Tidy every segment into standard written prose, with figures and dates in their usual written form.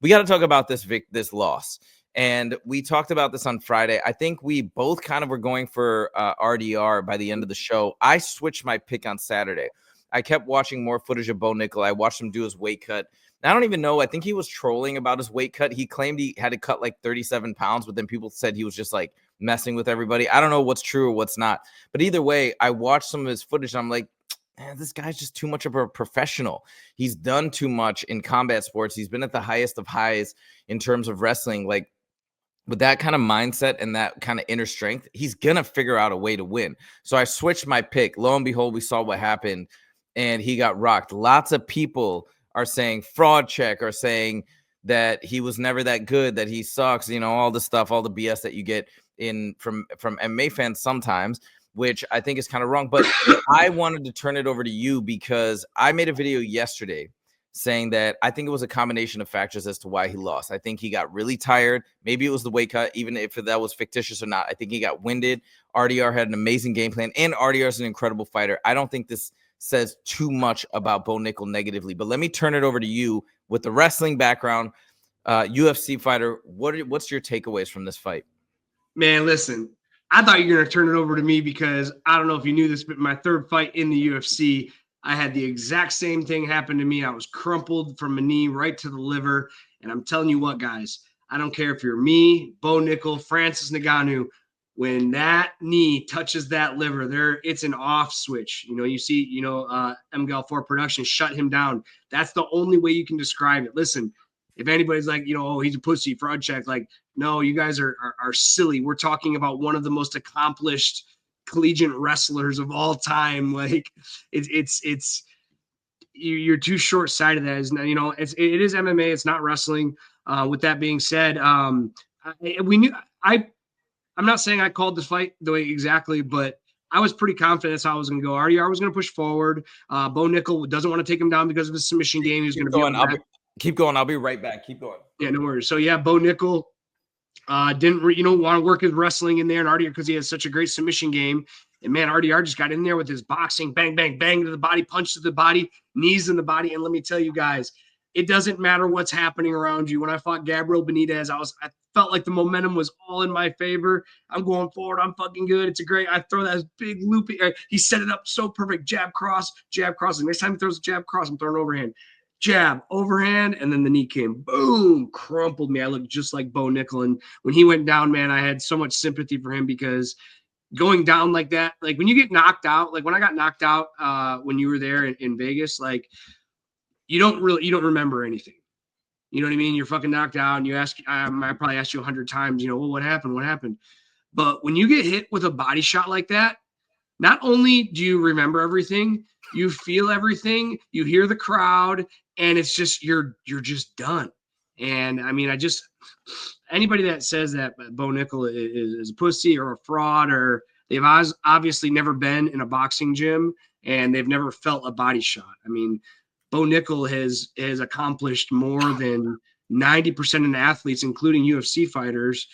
we got to talk about this loss. And we talked about this on Friday. I think we both kind of were going for RDR by the end of the show. I switched my pick on Saturday. I kept watching more footage of Bo Nickal. I watched him do his weight cut. I don't even know. I think he was trolling about his weight cut. He claimed he had to cut like 37 pounds, but then people said he was just like messing with everybody. I don't know what's true or what's not. But either way, I watched some of his footage and I'm like, man, this guy's just too much of a professional. He's done too much in combat sports. He's been at the highest of highs in terms of wrestling. Like, with that kind of mindset and that kind of inner strength, he's going to figure out a way to win. So I switched my pick. Lo and behold, we saw what happened, and he got rocked. Lots of people are saying fraud check, or saying that he was never that good, that he sucks, all the stuff, all the BS that you get from MMA fans sometimes, which I think is kind of wrong. But I wanted to turn it over to you because I made a video yesterday saying that I think it was a combination of factors as to why he lost. I think he got really tired. Maybe it was the weight cut, even if that was fictitious or not. I think he got winded. RDR had an amazing game plan, and RDR is an incredible fighter. I don't think this says too much about Bo Nickal negatively, but let me turn it over to you with the wrestling background, UFC fighter. What's your takeaways from this fight? Man, listen, I thought you were going to turn it over to me because I don't know if you knew this, but my third fight in the UFC, I had the exact same thing happen to me. I was crumpled from a knee right to the liver. And I'm telling you what, guys, I don't care if you're me, Bo Nickal, Francis Ngannou, when that knee touches that liver, it's an off switch. You see, MGL4 Production shut him down. That's the only way you can describe it. Listen, if anybody's like, oh, he's a pussy, fraud check, like, no, you guys are silly. We're talking about one of the most accomplished collegiate wrestlers of all time. Like, you're too short-sighted. That is, it is MMA. It's not wrestling. With that being said, I'm not saying I called this fight the way exactly, but I was pretty confident that's how I was going to go. RDR was going to push forward. Bo Nickal doesn't want to take him down because of his submission game. He was going to keep going. I'll be right back. Keep going. Yeah, no worries. So yeah, Bo Nickal didn't want to work his wrestling in there, and RDR, because he has such a great submission game. And man, RDR just got in there with his boxing, bang, bang, bang to the body, punch to the body, knees in the body. And let me tell you guys, it doesn't matter what's happening around you. When I fought Gabriel Benitez, I felt like the momentum was all in my favor. I'm going forward. I'm fucking good. It's a great. I throw that big loopy. He set it up so perfect. Jab cross. And next time he throws a jab cross, I'm throwing overhand. Jab, overhand, and then the knee came. Boom, crumpled me. I looked just like Bo Nickal. And when he went down, man, I had so much sympathy for him, because going down like that, like when you get knocked out, like when I got knocked out when you were there in Vegas, like you don't remember anything. You know what I mean? You're fucking knocked out, and you ask, I probably asked you 100 times, well, what happened? But when you get hit with a body shot like that, not only do you remember everything, you feel everything, you hear the crowd, and it's just, you're just done. And I mean, anybody that says that Bo Nickal is a pussy or a fraud, or they've obviously never been in a boxing gym and they've never felt a body shot. I mean, Bo Nickal has accomplished more than 90% of the athletes, including UFC fighters,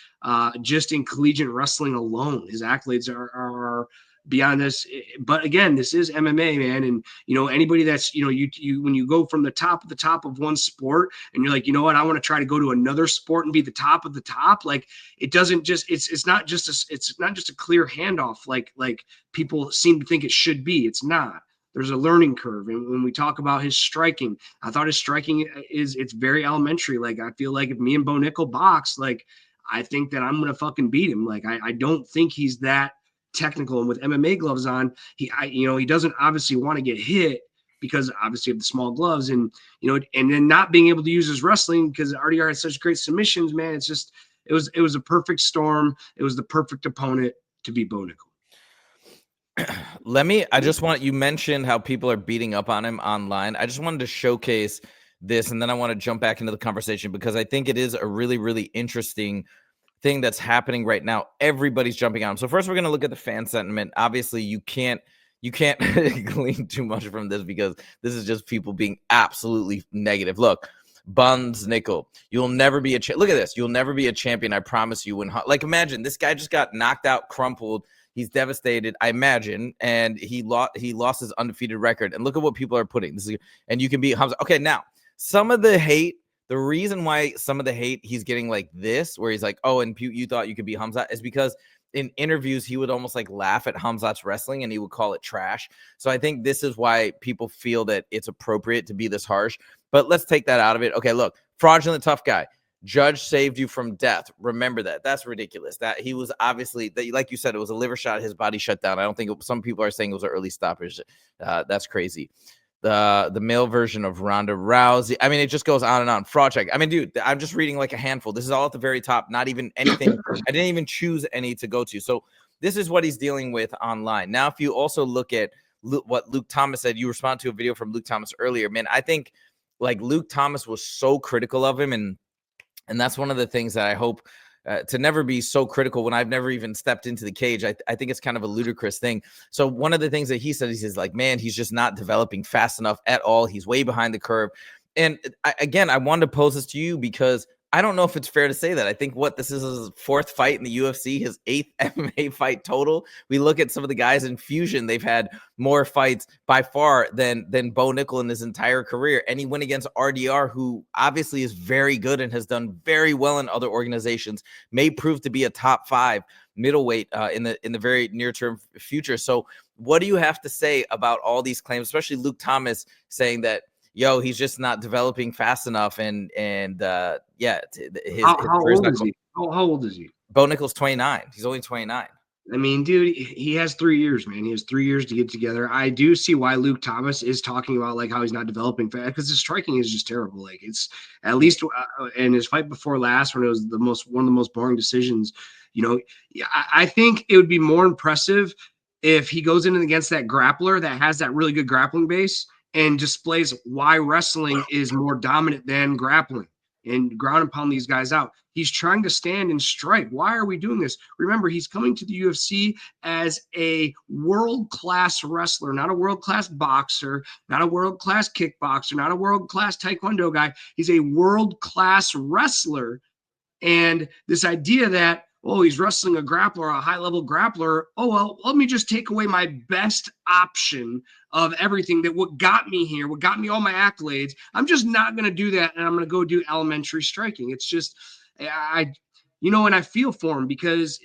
just in collegiate wrestling alone. His accolades are beyond this. But again, this is MMA, man. And, anybody that's, you when you go from the top of one sport and you're like, you know what, I want to try to go to another sport and be the top of the top. Like, it doesn't just, it's not just a clear handoff. Like people seem to think it should be. It's not. There's a learning curve. And when we talk about his striking, I thought his striking it's very elementary. Like, I feel like if me and Bo Nickal box, like, I think that I'm going to fucking beat him. Like, I don't think he's that technical. And with MMA gloves on, he doesn't obviously want to get hit because obviously of the small gloves, and and then not being able to use his wrestling because RDR had such great submissions, man. It's just, it was a perfect storm. It was the perfect opponent to beat Bo Nickal. You mentioned how people are beating up on him online. I just wanted to showcase this, and then I want to jump back into the conversation because I think it is a really, really interesting thing that's happening right now. Everybody's jumping on him. So first, we're going to look at the fan sentiment. Obviously, you can't glean too much from this because this is just people being absolutely negative. Look, Buns Nickal, you'll never be look at this. You'll never be a champion. I promise you. Like, imagine this guy just got knocked out, crumpled. He's devastated, I imagine, and he lost his undefeated record. And look at what people are putting. And you can be Hamza. Okay, now some of the hate The reason why some of the hate he's getting like this, where he's like, oh, and you thought you could be Hamzat, is because in interviews he would almost like laugh at Hamzat's wrestling and he would call it trash. So I think this is why people feel that it's appropriate to be this harsh. But let's take that out of it. Okay, look, fraudulent tough guy. Judge saved you from death. Remember that. That's ridiculous. That he was obviously, that, like you said, it was a liver shot. His body shut down. I don't think some people are saying it was an early stoppage. That's crazy. The male version of Ronda Rousey. I mean, it just goes on and on. Fraud check. I mean, dude, I'm just reading like a handful. This is all at the very top. Not even anything. I didn't even choose any to go to. So this is what he's dealing with online. Now, if you also look at what Luke Thomas said, you respond to a video from Luke Thomas earlier. Man, I think like Luke Thomas was so critical of him, and that's one of the things that I hope to never be so critical when I've never even stepped into the cage. I think it's kind of a ludicrous thing. So one of the things that he says like, man, he's just not developing fast enough at all. He's way behind the curve. And I wanted to pose this to you because I don't know if it's fair to say that. I think this is his 4th fight in the UFC, his 8th MMA fight total. We look at some of the guys in Fusion, they've had more fights by far than Bo Nickal in his entire career. And he went against RDR, who obviously is very good and has done very well in other organizations, may prove to be a top 5 middleweight in the very near term future. So what do you have to say about all these claims, especially Luke Thomas saying that, yo, he's just not developing fast enough, and yeah, How old is he? How old is he? Bo Nickal's 29. He's only 29. I mean, dude, he has 3 years, man. He has 3 years to get together. I do see why Luke Thomas is talking about like how he's not developing fast, because his striking is just terrible. Like it's at least in his fight before last, when it was one of the most boring decisions. You know, I think it would be more impressive if he goes in against that grappler that has that really good grappling base and displays why wrestling is more dominant than grappling and ground and pound these guys out. He's trying to stand and strike. Why are we doing this? Remember, he's coming to the UFC as a world-class wrestler, not a world-class boxer, not a world-class kickboxer, not a world-class taekwondo guy. He's a world-class wrestler. And this idea that, oh, he's wrestling a grappler, a high-level grappler. Oh, well, let me just take away my best option of everything, that what got me here, what got me all my accolades. I'm just not going to do that, and I'm going to go do elementary striking. It's just, and I feel for him, because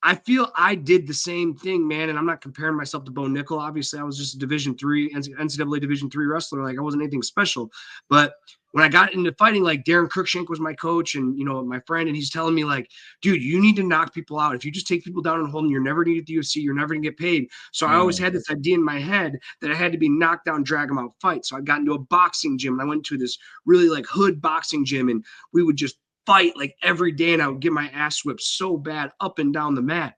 I feel I did the same thing, man. And I'm not comparing myself to Bo Nickal. Obviously, I was just a NCAA Division III wrestler. Like, I wasn't anything special. But when I got into fighting, like Darren Cruikshank was my coach and, my friend, and he's telling me like, dude, you need to knock people out. If you just take people down and hold them, you're never going to get the UFC. You're never going to get paid. So I always had this idea in my head that I had to be knocked down, drag them out, fight. So I got into a boxing gym, and I went to this really like hood boxing gym, and we would just fight like every day, and I would get my ass whipped so bad up and down the mat.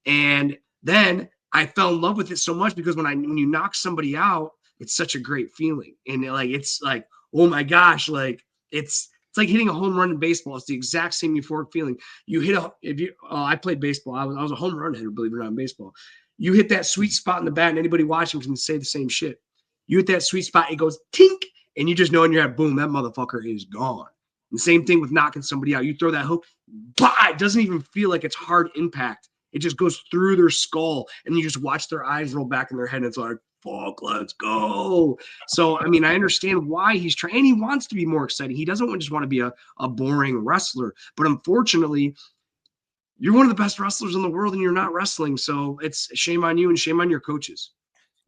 And then I fell in love with it so much, because when you knock somebody out, it's such a great feeling. And it's like, oh my gosh, like it's like hitting a home run in baseball. It's the exact same euphoric feeling. You hit I played baseball. I was a home run hitter, believe it or not, in baseball. You hit that sweet spot in the bat, and anybody watching can say the same shit. You hit that sweet spot, it goes tink, and you just know in your head, boom, that motherfucker is gone. The same thing with knocking somebody out. You throw that hook, bah, it doesn't even feel like it's hard impact. It just goes through their skull, and you just watch their eyes roll back in their head, and it's like, fuck, let's go. So, I mean, I understand why he's trying, and he wants to be more exciting. He doesn't just want to be a boring wrestler. But unfortunately, you're one of the best wrestlers in the world, and you're not wrestling. So it's shame on you and shame on your coaches.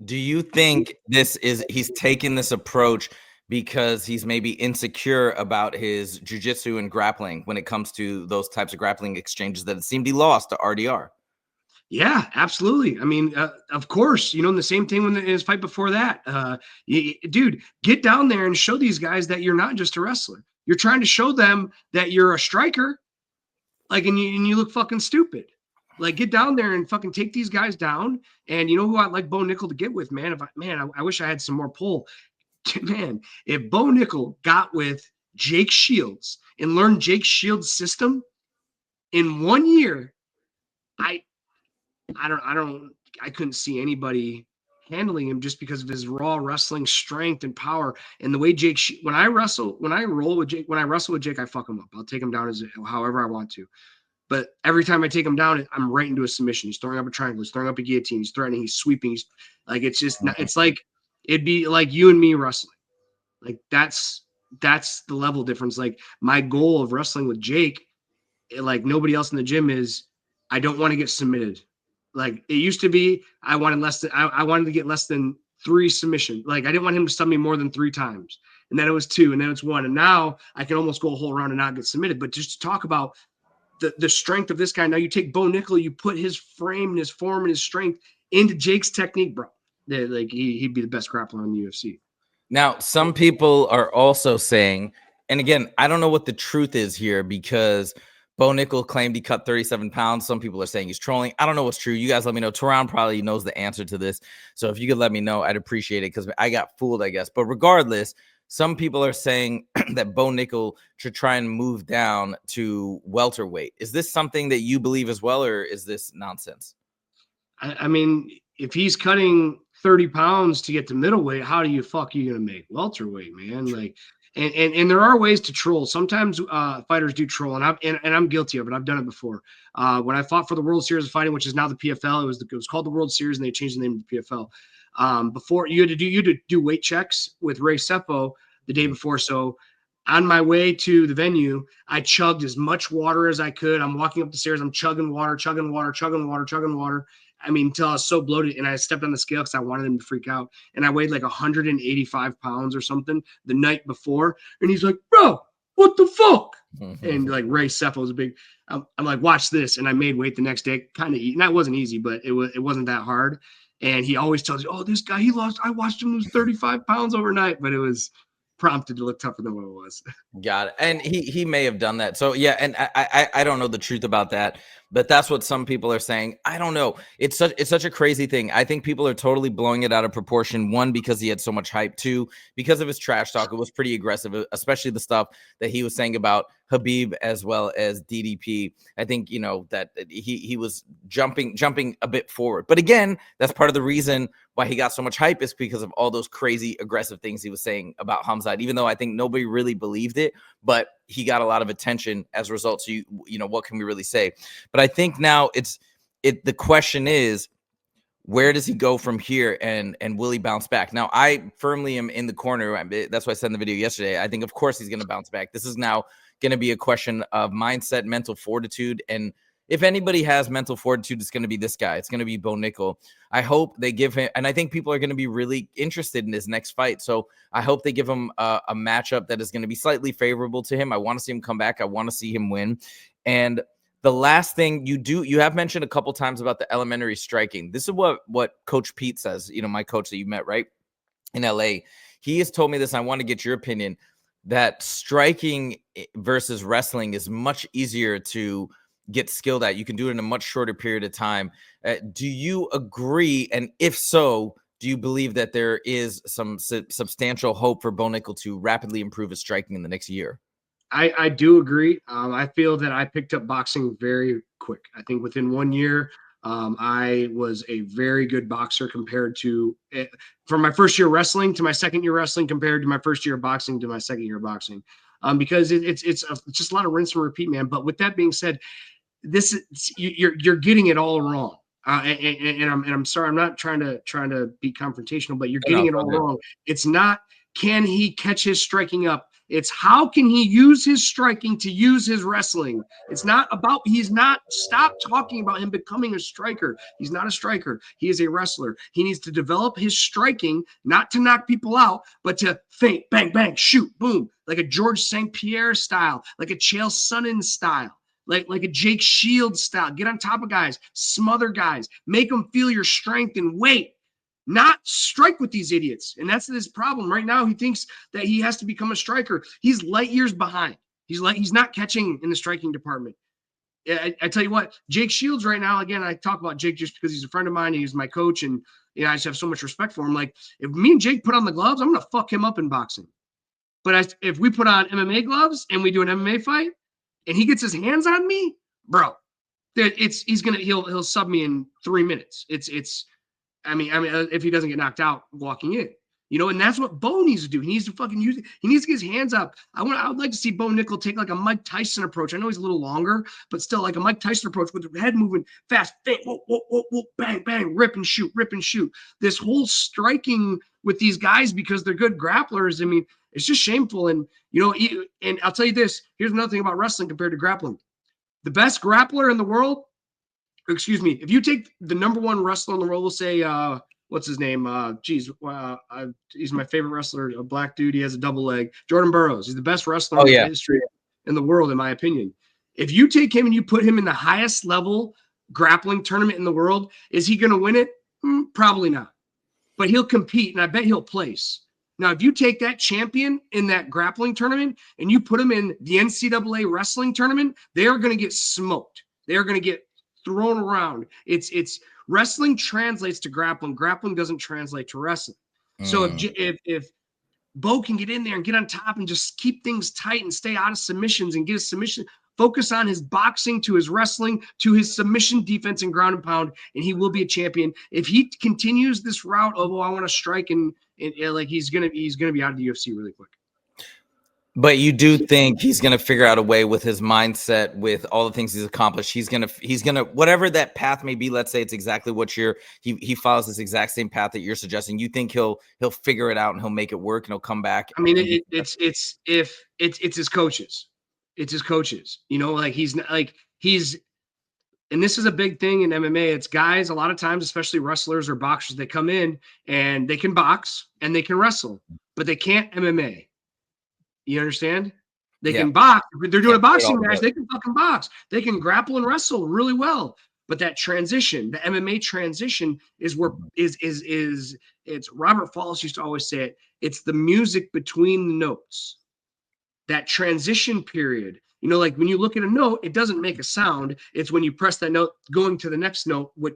Do you think he's taking this approach because he's maybe insecure about his jiu-jitsu and grappling when it comes to those types of grappling exchanges that it seemed he lost to RDR? Yeah, absolutely. I mean, of course, and the same thing when in his fight before that, dude, get down there and show these guys that you're not just a wrestler. You're trying to show them that you're a striker, like, and you look fucking stupid. Like, get down there and fucking take these guys down. And you know who I'd like Bo Nickal to get with, man? I wish I had some more pull. Man, if Bo Nickal got with Jake Shields and learned Jake Shields' system in 1 year, I couldn't see anybody handling him, just because of his raw wrestling strength and power. And the way when I wrestle with Jake, I fuck him up. I'll take him down however I want to. But every time I take him down, I'm right into a submission. He's throwing up a triangle. He's throwing up a guillotine. He's threatening. He's sweeping. He's like, it's just not, it's like, it'd be like you and me wrestling. Like, that's that's the level difference. Like my goal of wrestling with Jake, like nobody else in the gym, is I don't want to get submitted. Like it used to be, I wanted to get less than 3 submissions. Like I didn't want him to sub me more than 3 times. And then it was 2, and then it's 1. And now I can almost go a whole round and not get submitted. But just to talk about the strength of this guy. Now you take Bo Nickal, you put his frame and his form and his strength into Jake's technique, bro. Like he'd be the best grappler in the UFC. Now, some people are also saying, and again, I don't know what the truth is here because Bo Nickal claimed he cut 37 pounds. Some people are saying he's trolling. I don't know what's true. You guys let me know. Tehran probably knows the answer to this. So if you could let me know, I'd appreciate it because I got fooled, I guess. But regardless, some people are saying that Bo Nickal should try and move down to welterweight. Is this something that you believe as well, or is this nonsense? I mean, if he's cutting 30 pounds to get to middleweight, how do you gonna make welterweight, man? True. Like, and there are ways to troll. Sometimes fighters do troll, and I'm guilty of it. I've done it before. When I fought for the World Series of Fighting, which is now the PFL, it was called the World Series, and they changed the name to the PFL. Before you had to do weight checks with Ray Seppo the day before. So on my way to the venue, I chugged as much water as I could. I'm walking up the stairs. I'm chugging water. I mean, until I was so bloated, and I stepped on the scale because I wanted him to freak out. And I weighed like 185 pounds or something the night before. And he's like, bro, what the fuck? And like Ray Seppo was a big, I'm like, watch this. And I made weight the next day. Kind of, and that wasn't easy, but it wasn't that hard. And he always tells you, oh, this guy, I watched him lose 35 pounds overnight, but it was prompted to look tougher than what it was. Got it. And he may have done that. So yeah, and I don't know the truth about that, but that's what some people are saying. I don't know. It's such a crazy thing. I think people are totally blowing it out of proportion. One, because he had so much hype. Two, because of his trash talk. It was pretty aggressive, especially the stuff that he was saying about Habib as well as DDP. I think, you know, that he was jumping a bit forward. But again, that's part of the reason why he got so much hype, is because of all those crazy aggressive things he was saying about Khamzat, even though I think nobody really believed it, but he got a lot of attention as a result. So you know, what can we really say? But I think now the question is, where does he go from here, and will he bounce back? Now, I firmly am in the corner. That's why I said in the video yesterday, I think, of course, he's going to bounce back. This is now going to be a question of mindset, mental fortitude. And if anybody has mental fortitude, it's going to be this guy. It's going to be Bo Nickal. I hope they give him, and I think people are going to be really interested in his next fight. So I hope they give him a matchup that is going to be slightly favorable to him. I want to see him come back. I want to see him win. And the last thing you have mentioned a couple times about the elementary striking. This is what Coach Pete says, you know, my coach that you met, right, in LA. He has told me this. I want to get your opinion, that striking versus wrestling is much easier to get skilled at. You can do it in a much shorter period of time. Do you agree? And if so, do you believe that there is some substantial hope for Bo Nickal to rapidly improve his striking in the next year? I do agree. I feel that I picked up boxing very quick. I think within 1 year, I was a very good boxer compared to from my first year wrestling to my second year wrestling, compared to my first year of boxing to my second year of boxing. Because it's just a lot of rinse and repeat, man. But with that being said, you're getting it all wrong. And I'm sorry, I'm not trying to be confrontational, but you're getting it all wrong. It's not, can he catch his striking up? It's how can he use his striking to use his wrestling. It's not about, stop talking about him becoming a striker. He's not a striker. He is a wrestler. He needs to develop his striking, not to knock people out, but to feint, bang, bang, shoot, boom, like a George St. Pierre style, like a Chael Sonnen style. Like a Jake Shields style. Get on top of guys, smother guys, make them feel your strength and weight, not strike with these idiots. And that's his problem right now. He thinks that he has to become a striker. He's light years behind. He's not catching in the striking department. I tell you what, Jake Shields right now, again, I talk about Jake just because he's a friend of mine. He's my coach, and I just have so much respect for him. Like, if me and Jake put on the gloves, I'm going to fuck him up in boxing. But if we put on MMA gloves and we do an MMA fight, and he gets his hands on me, bro, he'll sub me in 3 minutes. I mean, if he doesn't get knocked out walking in, you know, and that's what Bo needs to do. He needs to fucking use it. He needs to get his hands up. I would like to see Bo Nickal take like a Mike Tyson approach. I know he's a little longer, but still like a Mike Tyson approach with the head moving fast, whoa, whoa, whoa, whoa, bang, bang, rip and shoot. This whole striking with these guys because they're good grapplers. I mean, It's just shameful. And, and I'll tell you this, here's another thing about wrestling compared to grappling. The best grappler in the world, if you take the number one wrestler in the world, we'll say, what's his name? He's my favorite wrestler, a black dude. He has a double leg. Jordan Burroughs. He's the best wrestler in history in the world, in my opinion. If you take him and you put him in the highest level grappling tournament in the world, is he going to win it? Probably not. But he'll compete, and I bet he'll place. Now, if you take that champion in that grappling tournament and you put him in the NCAA wrestling tournament, they are going to get smoked. They are going to get thrown around. It's wrestling translates to grappling. Grappling doesn't translate to wrestling. So if Bo can get in there and get on top and just keep things tight and stay out of submissions and get a submission, focus on his boxing to his wrestling to his submission defense and ground and pound, and he will be a champion. If he continues this route of, I want to strike and like he's gonna be out of the UFC really quick. But you do think he's going to figure out a way with his mindset, with all the things he's accomplished. He's going to, whatever that path may be, let's say it's exactly what he follows this exact same path that you're suggesting. You think he'll figure it out and he'll make it work and he'll come back. I mean, it's his coaches. It's his coaches, like and this is a big thing in MMA. It's guys, a lot of times, especially wrestlers or boxers, they come in and they can box and they can wrestle, but they can't MMA. You understand? They can box. If they're doing a boxing match, they can fucking box. They can grapple and wrestle really well. But that transition, the MMA transition, is where it's Robert Falls used to always say it. It's the music between the notes. That transition period. Like when you look at a note, it doesn't make a sound. It's when you press that note, going to the next note, what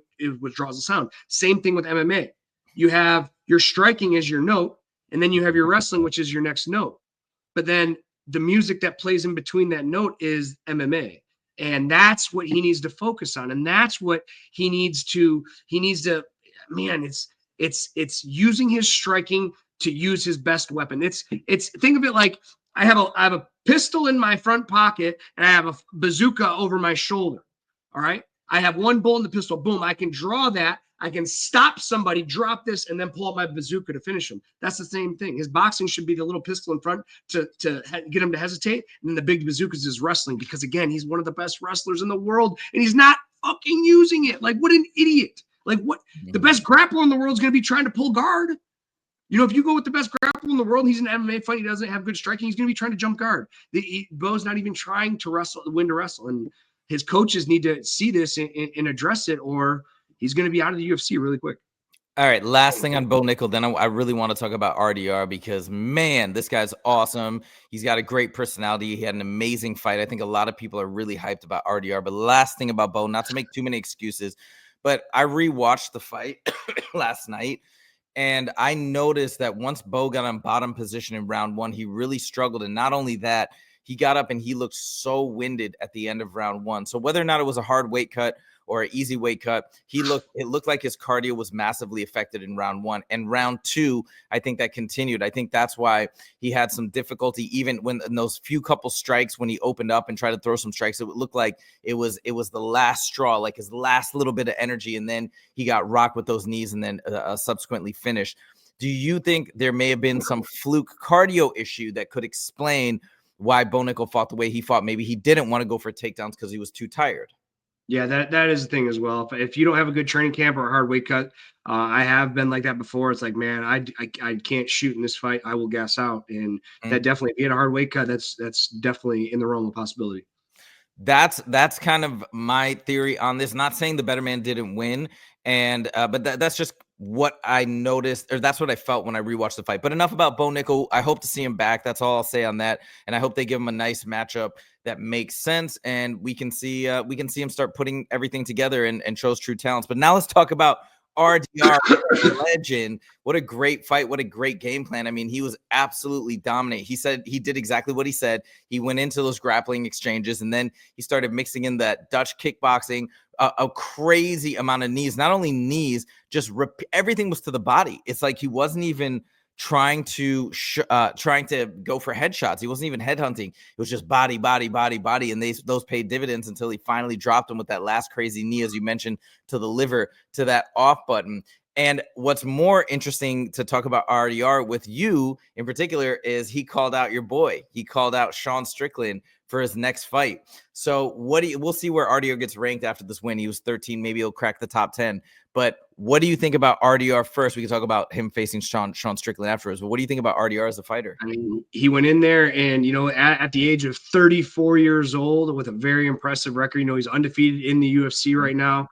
draws a sound. Same thing with MMA. You have your striking as your note, and then you have your wrestling, which is your next note. But then the music that plays in between that note is MMA. And that's what he needs to focus on. And that's what he needs to, man, it's using his striking to use his best weapon. It's think of it like I have a pistol in my front pocket and I have a bazooka over my shoulder. All right. I have one bullet in the pistol. Boom. I can draw that. I can stop somebody, drop this, and then pull out my bazooka to finish him. That's the same thing. His boxing should be the little pistol in front to get him to hesitate. And then the big bazooka is his wrestling because, again, he's one of the best wrestlers in the world, and he's not fucking using it. Like, what an idiot. Like, what? The best grappler in the world is going to be trying to pull guard. If you go with the best grappler in the world, he's an MMA fight, he doesn't have good striking, he's going to be trying to jump guard. Bo's not even trying to win to wrestle. And his coaches need to see this and address it, or he's going to be out of the UFC really quick. All right, last thing on Bo Nickal. Then I really want to talk about RDR because, man, this guy's awesome. He's got a great personality. He had an amazing fight. I think a lot of people are really hyped about RDR. But last thing about Bo, not to make too many excuses, but I rewatched the fight last night, and I noticed that once Bo got on bottom position in round one, he really struggled. And not only that, he got up and he looked so winded at the end of round one. So whether or not it was a hard weight cut or an easy weight cut, it looked like his cardio was massively affected in round one. And round two, I think that continued. I think that's why he had some difficulty, even when in those few couple strikes, when he opened up and tried to throw some strikes, it would look like it was the last straw, like his last little bit of energy. And then he got rocked with those knees and then subsequently finished. Do you think there may have been some fluke cardio issue that could explain why Bo Nickal fought the way he fought? Maybe he didn't want to go for takedowns because he was too tired. Yeah, that is the thing as well. If you don't have a good training camp or a hard weight cut, I have been like that before. It's like, man, I can't shoot in this fight. I will gas out. And that definitely, if you had a hard weight cut, that's definitely in the realm of possibility. That's kind of my theory on this. Not saying the better man didn't win, and but that's just what I noticed, or that's what I felt when I rewatched the fight. But enough about Bo Nickal. I hope to see him back. That's all I'll say on that. And I hope they give him a nice matchup that makes sense, and we can see him start putting everything together and shows true talents. But now let's talk about RDR, legend. What a great fight. What a great game plan. I mean, he was absolutely dominant. He said he did exactly what he said. He went into those grappling exchanges, and then he started mixing in that Dutch kickboxing, a crazy amount of knees. Not only knees, just everything was to the body. It's like he wasn't even trying to go for headshots. He wasn't even headhunting. It was just body. And those paid dividends until he finally dropped him with that last crazy knee, as you mentioned, to the liver, to that off button. And what's more interesting to talk about RDR with you in particular is he called out your boy. He called out Sean Strickland for his next fight. So we'll see where RDR gets ranked after this win. He was 13. Maybe he'll crack the top 10. But what do you think about RDR first? We can talk about him facing Sean Strickland afterwards. But what do you think about RDR as a fighter? I mean, he went in there and, at the age of 34 years old with a very impressive record, he's undefeated in the UFC right now.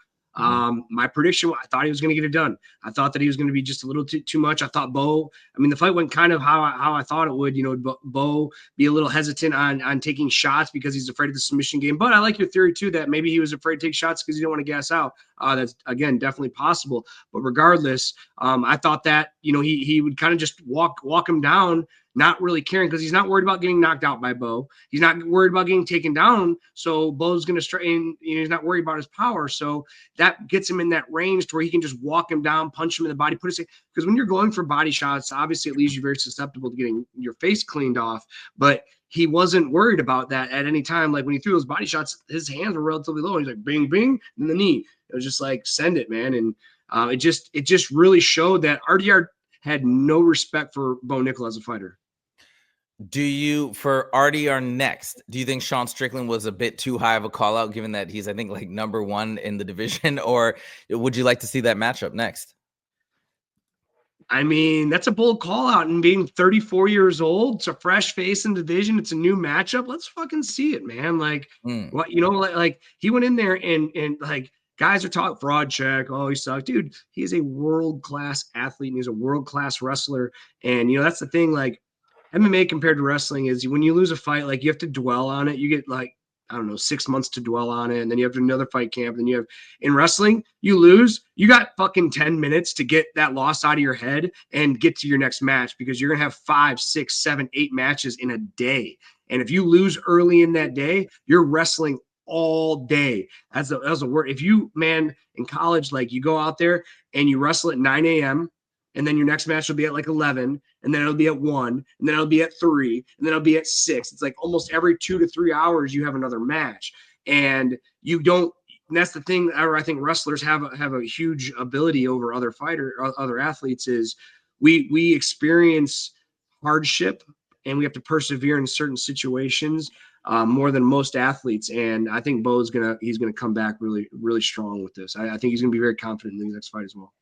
My prediction, I thought he was going to get it done. I thought that he was going to be just a little too much. I thought the fight went kind of how I thought it would. Bo be a little hesitant on taking shots because he's afraid of the submission game. But I like your theory too, that maybe he was afraid to take shots because he didn't want to gas out. That's, again, definitely possible. But regardless, I thought that, he would kind of just walk him down, not really caring, because he's not worried about getting knocked out by Bo. He's not worried about getting taken down. So Bo's going to strain. He's not worried about his power. So that gets him in that range to where he can just walk him down, punch him in the body, because when you're going for body shots, obviously it leaves you very susceptible to getting your face cleaned off. But he wasn't worried about that at any time. Like when he threw those body shots, his hands were relatively low. He's like, bing, bing, and the knee. It was just like, send it, man. And it just really showed that RDR had no respect for Bo Nickal as a fighter. For RDR next, do you think Sean Strickland was a bit too high of a call out, given that he's, I think, like number one in the division, or would you like to see that matchup next? I mean, that's a bold call out, and being 34 years old, it's a fresh face in the division. It's a new matchup. Let's fucking see it, man. Like, what, like he went in there and like, guys are talking fraud check. Oh, he sucked. Dude, he is a world-class athlete and he's a world-class wrestler. And, that's the thing, like, MMA compared to wrestling is when you lose a fight, like you have to dwell on it. You get like, I don't know, 6 months to dwell on it. And then you have another fight camp. Then you have in wrestling, you lose, you got fucking 10 minutes to get that loss out of your head and get to your next match, because you're going to have 5, 6, 7, 8 matches in a day. And if you lose early in that day, you're wrestling all day. That's a word. If you, man, in college, like you go out there and you wrestle at 9 a.m., and then your next match will be at like 11, and then it'll be at 1, and then it'll be at 3, and then it'll be at 6. It's like almost every 2 to 3 hours you have another match. And you don't, and that's the thing. I think wrestlers have a huge ability over other athletes is we experience hardship and we have to persevere in certain situations more than most athletes. And I think he's gonna come back really, really strong with this. I think he's gonna be very confident in the next fight as well.